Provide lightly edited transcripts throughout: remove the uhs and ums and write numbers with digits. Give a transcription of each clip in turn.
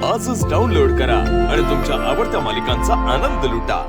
आजच डाउनलोड करा आणि तुमच्या आवडत्या मालिकांचा आनंद लुटा।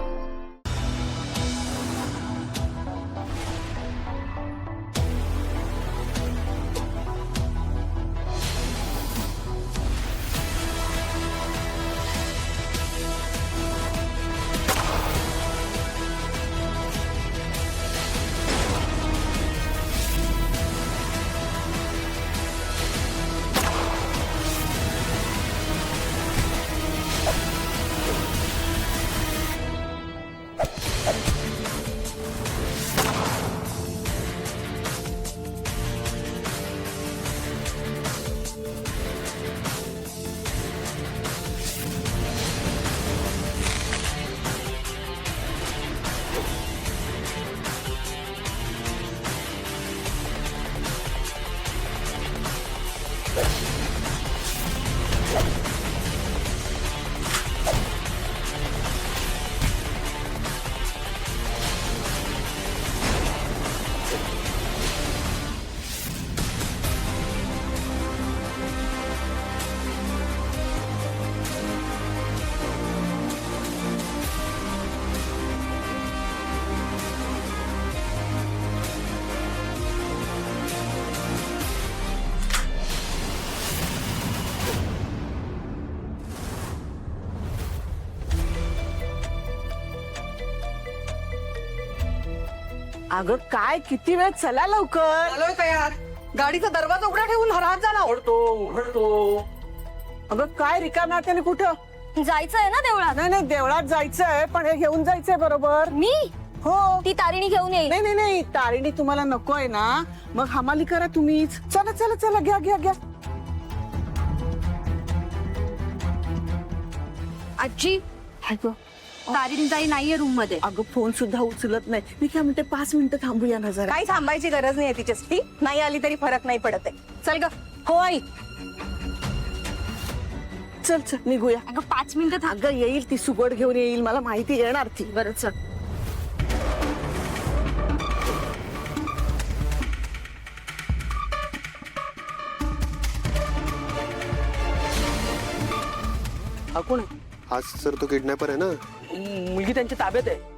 अगं काय किती वेळ, चला लवकर। आलोय तयार। गाडीचा दरवाजा उघडा ठेवून हरात जा ना। उघडतो। अगं काय रिकाम्या हाताने कुठं जायचंय ना देवळात? नाही नाही, देवळात जायचंय पण हे घेऊन जायचंय बरोबर। मी हो ती तारिणी घेऊन येईल। नाही नाही नाही, तारिणी तुम्हाला नकोय ना, मग हमाली करा तुम्हीच। चला चला चला, घ्या घ्या घ्या। आजी तारिणी ताई नाहीये रूम मध्ये। अगं फोन सुद्धा उचलत नाही। मी काय म्हणते 5 मिनिटं थांबूया ना जरा। काही थांबायची गरज नाहीये तिच्यासाठी। नाही आली तरी फरक नाही पडत आहे। चल ग। हो आई, चल चल निघूया। अगं 5 मिनिटं अगं येईल ती, सुगड घेऊन येईल, मला माहिती येणार ती। बरं चल। हा कोण आहे? आज सर तो किडनॅपर आहे ना। मुलगी त्यांच्या ताब्यात आहे।